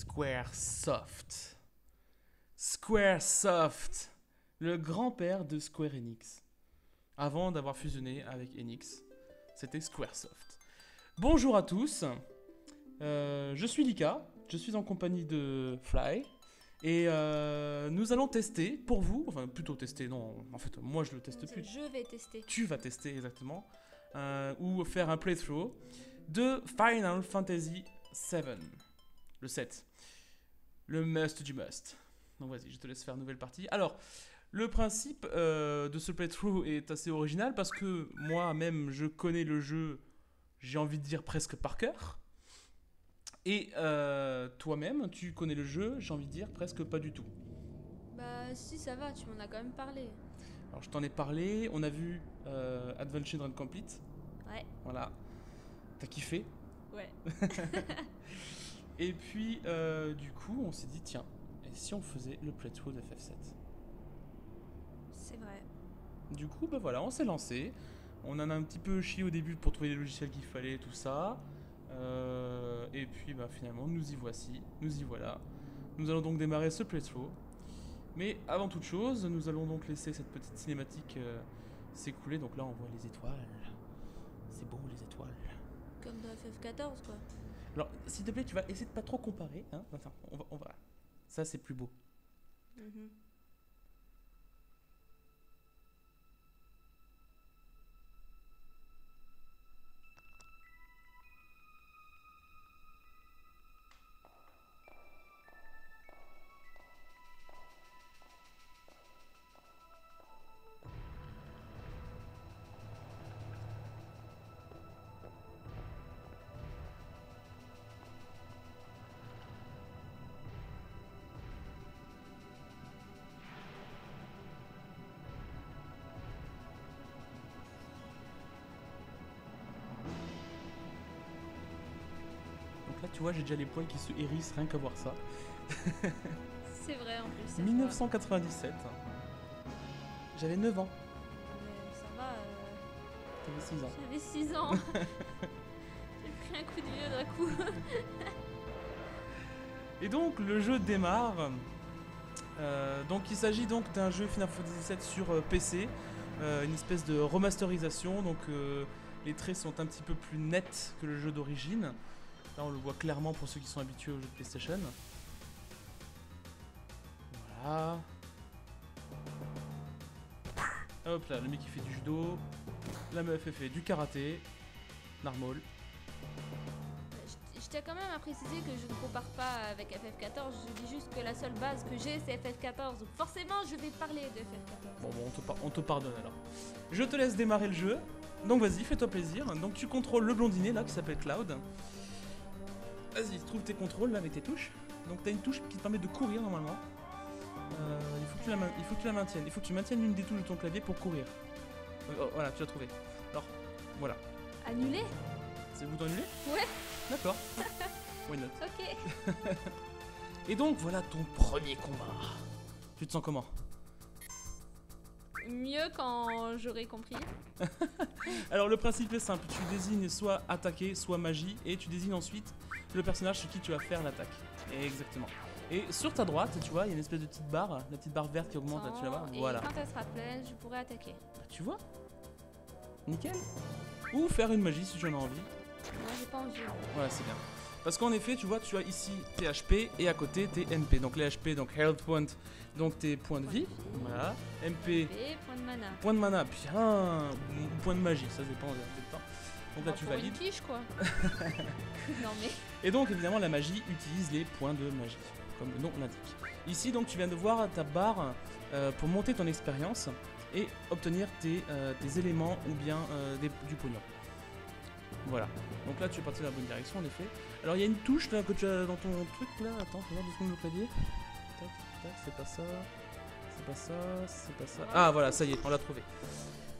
Squaresoft. Squaresoft, le grand-père de Square Enix. Avant d'avoir fusionné avec Enix, c'était Squaresoft. Bonjour à tous, je suis Lika, je suis en compagnie de Fly. Et nous allons tester pour vous, enfin plutôt tester, non, en fait moi je le teste plus. Je vais tester. Tu vas tester exactement, ou faire un playthrough de Final Fantasy VII, le 7, le must du must. Donc vas-y, je te laisse faire une nouvelle partie. Alors, le principe de ce playthrough est assez original parce que moi-même je connais le jeu, j'ai envie de dire presque par cœur. Et toi-même, tu connais le jeu, j'ai envie de dire presque pas du tout. Bah si, ça va, tu m'en as quand même parlé. Alors je t'en ai parlé, on a vu Advent Children Complete. Ouais. Voilà. T'as kiffé. Ouais. Et puis du coup on s'est dit tiens, et si on faisait le playthrough de FF7? C'est vrai. Du coup bah voilà, on s'est lancé. On en a un petit peu chié au début pour trouver les logiciels qu'il fallait, tout ça. Et puis bah, finalement nous y voici, nous y voilà. Nous allons donc démarrer ce playthrough. Mais avant toute chose, nous allons donc laisser cette petite cinématique s'écouler. Donc là on voit les étoiles. C'est beau les étoiles. Comme dans FF14 quoi. Alors s'il te plaît tu vas essayer de pas trop comparer. Hein, enfin on va. Ça c'est plus beau. Mhm. Donc là tu vois j'ai déjà les poils qui se hérissent rien qu'à voir ça. C'est vrai en plus. cette 1997. J'avais 9 ans. fois. Ouais, ça va. T'avais 6 ans. J'avais 6 ans. J'ai pris un coup de vieux d'un coup. Et donc le jeu démarre. Donc il s'agit donc d'un jeu Final Fantasy VII sur PC, une espèce de remasterisation. Donc les traits sont un petit peu plus nets que le jeu d'origine. Là on le voit clairement pour ceux qui sont habitués au jeu de PlayStation. Voilà. Hop là, le mec qui fait du judo, la meuf elle fait du karaté, normal. Je tiens quand même à préciser que je ne compare pas avec FF14. Je dis juste que la seule base que j'ai c'est FF14. Donc forcément je vais parler de FF14. Bon, on te pardonne alors. Je te laisse démarrer le jeu. Donc vas-y, fais-toi plaisir. Donc tu contrôles le blondinet là qui s'appelle Cloud. Vas-y, trouve tes contrôles là avec tes touches. Donc t'as une touche qui te permet de courir normalement. Il faut que tu la maintiennes. Il faut que tu maintiennes une des touches de ton clavier pour courir. Voilà, tu l'as trouvé. Alors, voilà. Annulé? C'est le bouton annulé? Ouais. D'accord. Why not? Ok. Et donc voilà ton premier combat. Tu te sens comment? Mieux quand j'aurai compris. Alors le principe est simple, tu désignes soit attaquer, soit magie, et tu désignes ensuite le personnage sur qui tu vas faire l'attaque. Exactement. Et sur ta droite, tu vois, il y a une espèce de petite barre, la petite barre verte qui augmente, là, tu la vois? Et Voilà. quand elle sera pleine, je pourrai attaquer. Bah, tu vois? Nickel. Ou faire une magie si tu en as envie. Moi j'ai pas envie. Voilà, c'est bien. Parce qu'en effet, tu vois, tu as ici tes HP et à côté tes MP. Donc les HP, donc Health Point, donc tes points de vie. Voilà. MP, Et point de mana. point de mana, bien. Ou point de magie, ça dépend du temps. Donc là, tu Pour une valides. quiche quoi. Non mais. Et donc, évidemment, la magie utilise les points de magie, comme le nom l'indique. Ici, donc, tu viens de voir ta barre pour monter ton expérience et obtenir tes éléments ou bien du pognon. Voilà. Donc là, tu es parti dans la bonne direction, en effet. Alors, il y a une touche là que tu as dans ton truc là. Attends, fais voir 2 secondes le clavier. Tac, tac, c'est pas ça. C'est pas ça, c'est pas ça. Ah, voilà, ça y est, on l'a trouvé.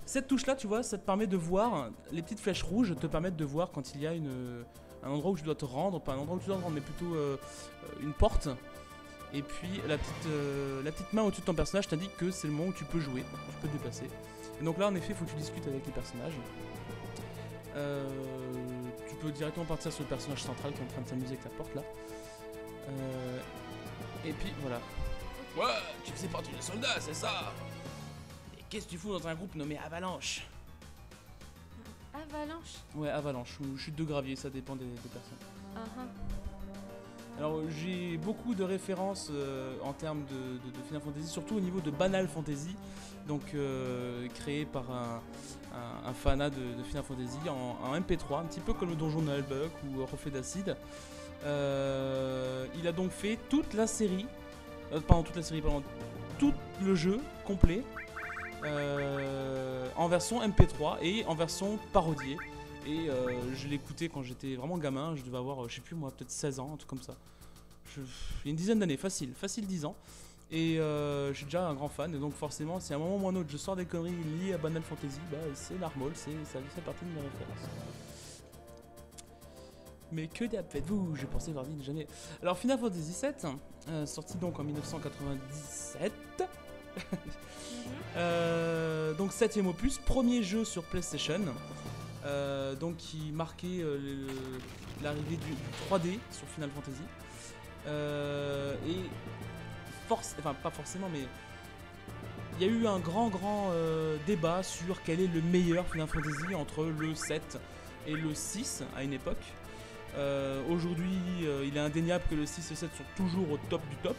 Cette touche là, tu vois, ça te permet de voir, les petites flèches rouges te permettent de voir quand il y a un endroit où tu dois te rendre, pas un endroit où tu dois te rendre, mais plutôt une porte. Et puis la petite main au-dessus de ton personnage t'indique que c'est le moment où tu peux jouer, tu peux te déplacer. Et donc là en effet il faut que tu discutes avec les personnages. Tu peux directement partir sur le personnage central qui est en train de s'amuser avec la porte là. Et puis voilà. Ouais, tu faisais partie des soldats, c'est ça. Et qu'est-ce que tu fous dans un groupe nommé Avalanche? Avalanche. Ouais, Avalanche, ou chute de gravier, ça dépend des personnes. Alors j'ai beaucoup de références en termes de Final Fantasy, surtout au niveau de Banal Fantasy, donc créé par un fanat de Final Fantasy en MP3, un petit peu comme le donjon de Nullbuck ou Reflet d'Acide. Il a donc fait toute la série, tout le jeu complet en version MP3 et en version parodiée. Et je l'écoutais quand j'étais vraiment gamin, je devais avoir, je sais plus moi, peut-être 16 ans, un truc comme ça. Il y a une dizaine d'années, facile 10 ans. Et je suis déjà un grand fan, et donc forcément, si à un moment ou à un autre je sors des conneries liées à Banal Fantasy, bah c'est normal, ça fait partie de mes références. Mais que faites-vous? Je pensais voir dit jamais. Alors Final Fantasy VII, sorti donc en 1997. Donc 7ème opus, premier jeu sur PlayStation. Donc qui marquait l'arrivée du 3D sur Final Fantasy. Enfin pas forcément, mais il y a eu un grand débat sur quel est le meilleur Final Fantasy entre le 7 et le 6 à une époque. Aujourd'hui il est indéniable que le 6 et le 7 sont toujours au top du top.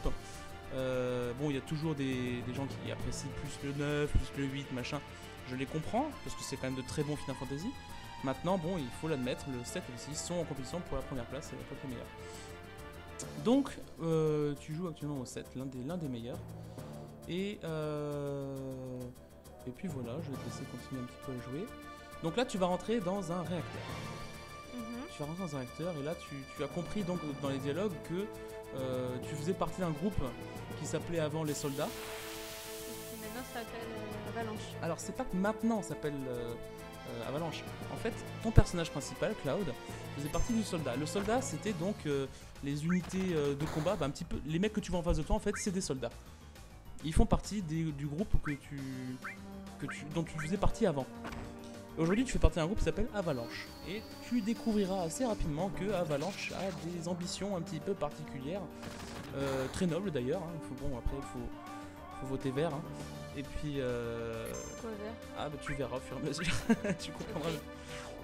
Bon, il y a toujours des gens qui apprécient plus le 9, plus le 8, machin. Je les comprends, parce que c'est quand même de très bons Final Fantasy. Maintenant, bon, il faut l'admettre, le 7 et le 6 sont en compétition pour la première place, c'est pas les meilleurs. Donc, tu joues actuellement au 7, l'un des meilleurs. Et puis voilà, je vais te laisser continuer un petit peu à jouer. Donc là, tu vas rentrer dans un réacteur. Tu vas rentrer dans un réacteur, et là, tu as compris donc dans les dialogues que tu faisais partie d'un groupe qui s'appelait avant les soldats. Et qui maintenant s'appelle Avalanche. Alors c'est pas que maintenant ça s'appelle Avalanche. En fait, ton personnage principal, Cloud, faisait partie du soldat. Le soldat, c'était donc les unités de combat, un petit peu les mecs que tu vois en face de toi. En fait, c'est des soldats. Ils font partie du groupe dont tu faisais partie avant. Aujourd'hui, tu fais partie d'un groupe qui s'appelle Avalanche. Et tu découvriras assez rapidement que Avalanche a des ambitions un petit peu particulières. Très nobles d'ailleurs. Après, il faut voter vert. Hein. Et puis... Pourquoi vert? Ah bah tu verras au fur et à mesure. Tu comprendras. Okay.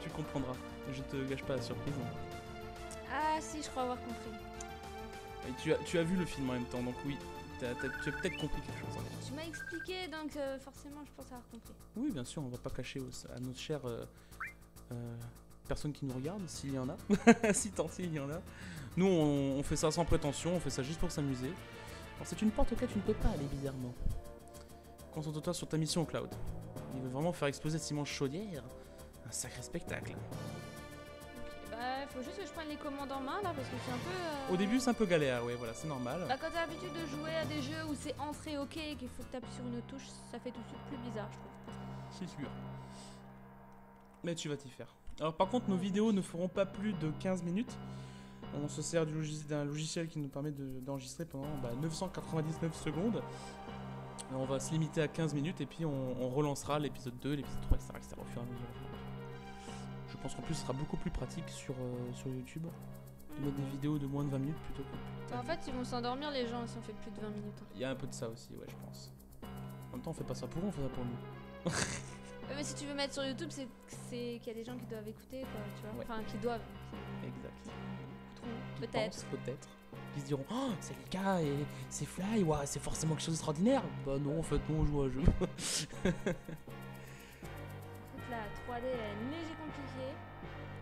Tu comprendras. Je te gâche pas la surprise. Ah si, je crois avoir compris. Et tu as vu le film en même temps, donc oui. Tu as peut-être compris quelque chose. Tu m'as expliqué, donc forcément je pense avoir compris. Oui, bien sûr, on va pas cacher à nos chères personnes qui nous regardent, s'il y en a. Si tant il y en a. Nous, on fait ça sans prétention, on fait ça juste pour s'amuser. C'est une porte auquel tu ne peux pas aller bizarrement. Concentre-toi sur ta mission, Cloud. Il veut vraiment faire exploser cette immense chaudière. Un sacré spectacle. Ok, bah faut juste que je prenne les commandes en main là parce que c'est un peu... Au début c'est un peu galère, ouais, voilà, c'est normal. Bah quand t'as l'habitude de jouer à des jeux où c'est entrée ok et qu'il faut que t'appuies sur une touche, ça fait tout de suite plus bizarre je trouve. C'est sûr. Mais tu vas t'y faire. Alors par contre nos vidéos ne feront pas plus de 15 minutes. On se sert d'un logiciel qui nous permet d'enregistrer pendant 999 secondes. On va se limiter à 15 minutes et puis on relancera l'épisode 2, l'épisode 3, etc. au fur et à mesure. Je pense qu'en plus ce sera beaucoup plus pratique sur YouTube de mettre des vidéos de moins de 20 minutes plutôt que... Bah, en fait ils vont s'endormir les gens si on fait plus de 20 minutes. Il y a un peu de ça aussi, ouais, je pense. En même temps on fait pas ça pour eux, on fait ça pour nous. Mais si tu veux mettre sur YouTube, c'est qu'il y a des gens qui doivent écouter, quoi, tu vois. Ouais. Enfin, qui doivent. Exact. Peut-être. Peut-être. Ils se diront, oh, c'est le cas et c'est Fly, ouais, c'est forcément quelque chose d'extraordinaire. Bah non, en fait, non, on joue à un jeu. La 3D est léger compliquée.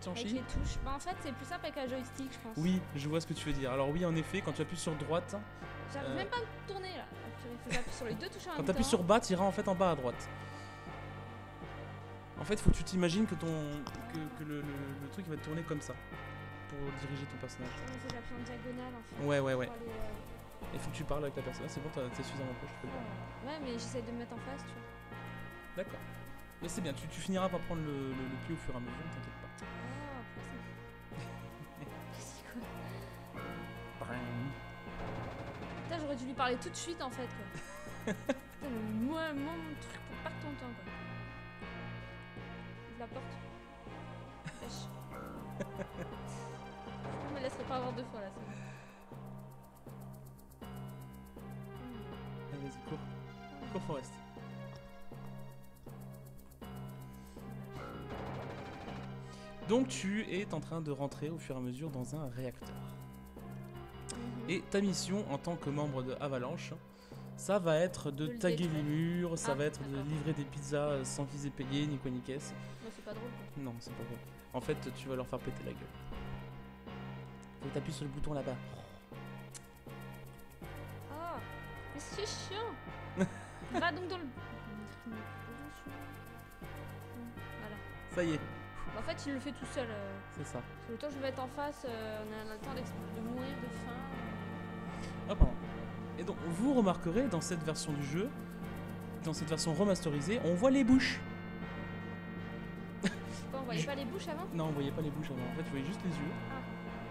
Tu en Avec chies les touches. Bah en fait, c'est plus simple avec un joystick, je pense. Oui, je vois ce que tu veux dire. Alors oui, en effet, quand tu appuies sur droite, J'arrive même pas à me tourner là. Il faut que j'appuie sur les deux touches en quand même tu appuies temps. sur bas, tu iras en fait en bas à droite. En fait, faut que tu t'imagines que le truc va te tourner comme ça pour diriger ton personnage. Il faut que j'appuie en diagonale en fait. Ouais. Pour aller, Il faut que tu parles avec la personne. Ah, c'est bon, t'es suffisamment proche. Ouais, mais j'essaie de me mettre en face, tu vois. D'accord. Mais c'est bien, tu finiras par prendre le pli au fur et à mesure, t'inquiète pas. Oh, c'est quoi? Putain, j'aurais dû lui parler tout de suite en fait, quoi. Putain, moi, mon truc pour pas ton temps, quoi. Ouvre la porte. Dépêche. Je me laisserai pas avoir deux fois là, c'est bon. vas-y, cours. Cours, Forest. Donc tu es en train de rentrer au fur et à mesure dans un réacteur. Et ta mission en tant que membre de Avalanche, ça va être de De le taguer les détruire. murs, ça Ah, va être de d'accord. livrer des pizzas sans qu'ils aient payé, ni quoi ni caisse. Moi, c'est pas drôle. Quoi. Non, c'est pas vrai. En fait, tu vas leur faire péter la gueule. Faut que t'appuies sur le bouton là-bas. Ah, mais c'est chiant. Va donc dans le. Voilà. Ça y est, En fait, il le fait tout seul. c'est ça. Parce que le temps que je vais être en face, on a le temps de mourir de faim. Ah, pardon. Et donc, vous remarquerez dans cette version du jeu, dans cette version remasterisée, on voit les bouches. Quoi, on voyait pas les bouches avant? Non, on voyait pas les bouches avant. En fait, tu voyais juste les yeux. Ah.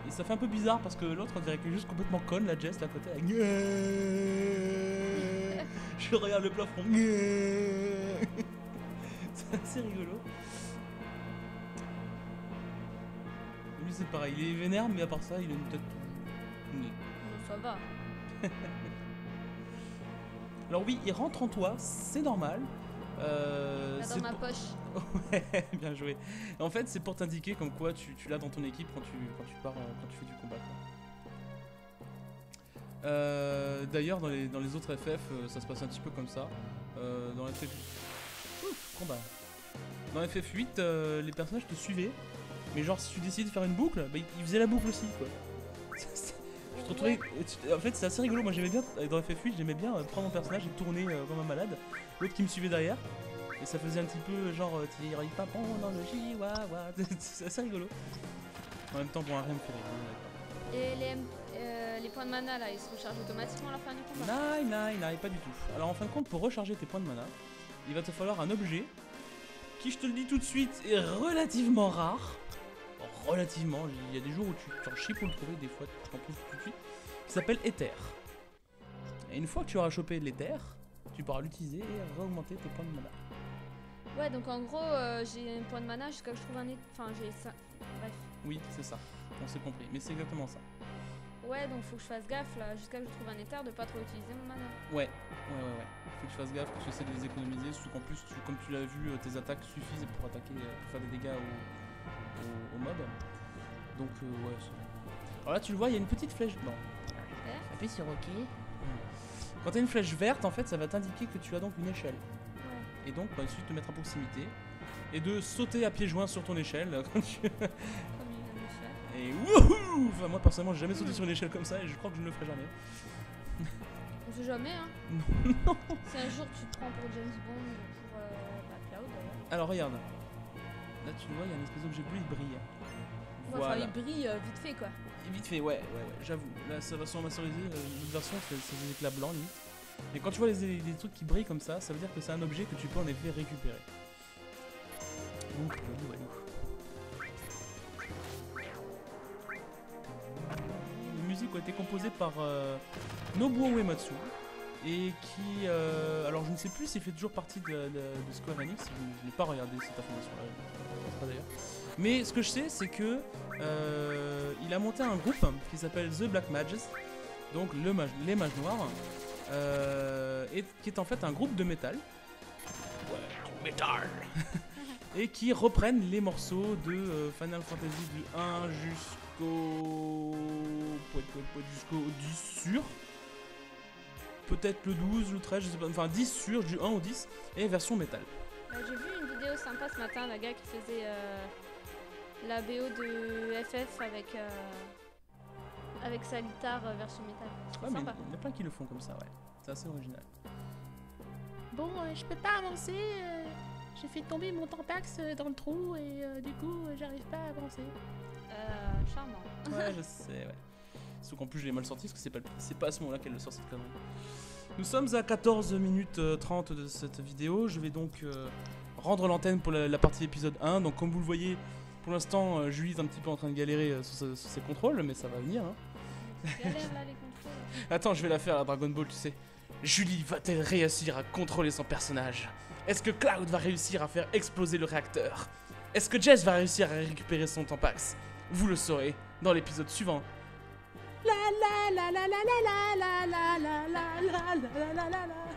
Et ça fait un peu bizarre parce que l'autre, on dirait qu'elle est juste complètement conne, la Jess, là, à côté. Je regarde le plafond. C'est assez rigolo. Lui, c'est pareil. Il est vénère, mais à part ça, il a une tête. Bon, ça va. Alors, oui, il rentre en toi, c'est normal. Là C'est dans ma pour- poche. Ouais, bien joué. En fait, c'est pour t'indiquer comme quoi tu l'as dans ton équipe quand tu pars, quand tu fais du combat. D'ailleurs, dans les autres FF, ça se passe un petit peu comme ça. Dans FF... Ouf, combat. Dans FF8, les personnages te suivaient. Mais genre, si tu décidais de faire une boucle, bah, ils faisaient la boucle aussi, quoi. Je te retrouvais... En fait, c'est assez rigolo. Moi, j'aimais bien, dans FF8, j'aimais bien prendre mon personnage et tourner comme un malade. L'autre qui me suivait derrière. Et ça faisait un petit peu genre, tire pas bon dans le chihuahua. C'est assez rigolo. En même temps, bon, rien me fait rire. Et les points de mana là, ils se rechargent automatiquement à la fin du combat. Non, pas du tout. Alors, en fin de compte, pour recharger tes points de mana, il va te falloir un objet qui, je te le dis tout de suite, est relativement rare. Relativement, il y a des jours où tu t'en chies pour le trouver, des fois tu t'en trouves tout de suite. Qui s'appelle Ether. Et une fois que tu auras chopé l'Ether, tu pourras l'utiliser et augmenter tes points de mana. Ouais, donc en gros, j'ai un point de mana jusqu'à ce que je trouve un. Enfin, j'ai ça. Bref. Oui, c'est ça. On s'est compris. Mais c'est exactement ça. Ouais, donc faut que je fasse gaffe là, jusqu'à ce que je trouve un éther, de pas trop utiliser mon mana. Ouais. Faut que tu fasses gaffe, que tu essaies de les économiser. Surtout qu'en plus, comme tu l'as vu, tes attaques suffisent pour attaquer, pour faire des dégâts au mob. Donc, ouais. Alors là, tu le vois, il y a une petite flèche. Non. Appuie sur OK. Quand tu as une flèche verte, en fait, ça va t'indiquer que tu as donc une échelle. Ouais. Et donc, il suffit de te mettre à proximité et de sauter à pieds joints sur ton échelle. Quand tu... Comme il vient de le faire. Et wouhou! Enfin, moi, personnellement, j'ai jamais sauté sur une échelle comme ça et je crois que je ne le ferai jamais. On sait jamais, hein. Non. Si un jour tu te prends pour James Bond ou pour Cloud, Alors, regarde. Là, tu le vois, il y a une espèce d'objet bleu, il brille. enfin, il brille vite fait quoi. Et vite fait, ouais, j'avoue. Là, sa version masterisée, l'autre version, c'est des éclats blancs, limite. Mais quand tu vois les trucs qui brillent comme ça veut dire que c'est un objet que tu peux en effet récupérer. Donc, voilà. Les musiques ont été composées par Nobuo Uematsu et qui, alors je ne sais plus s'il fait toujours partie de Square Enix, je n'ai pas regardé cette information-là, je pense pas d'ailleurs. Mais ce que je sais, c'est que il a monté un groupe qui s'appelle The Black Mages, donc les mages noirs, et qui est en fait un groupe de métal. Ouais, du métal. Et qui reprennent les morceaux de Final Fantasy du 1 jusqu'au 10 sur. Peut-être le 12, le 13, je sais pas, enfin 10 sur, du 1 au 10, et version métal. J'ai vu une vidéo sympa ce matin, la gars qui faisait la BO de FF avec sa guitare version métal. Ouais, mais Sympa. il y en a plein qui le font comme ça, ouais. C'est assez original. Bon, je peux pas avancer. J'ai fait tomber mon tampax dans le trou et du coup, j'arrive pas à avancer. Charmant. Ouais, je sais, ouais. Sauf qu'en plus, je l'ai mal sorti parce que c'est pas à ce moment-là qu'elle le sort cette connerie. Nous sommes à 14 minutes 30 de cette vidéo. Je vais donc rendre l'antenne pour la partie épisode 1. Donc, comme vous le voyez, pour l'instant, Julie est un petit peu en train de galérer sur ses contrôles, mais ça va venir. Hein. Galère là les contrôles. Attends, je vais la faire, la Dragon Ball, tu sais. Julie va-t-elle réussir à contrôler son personnage? Est-ce que Cloud va réussir à faire exploser le réacteur? Est-ce que Jess va réussir à récupérer son Tampax? Vous le saurez dans l'épisode suivant. La la la la la la la la la la la la la la la la.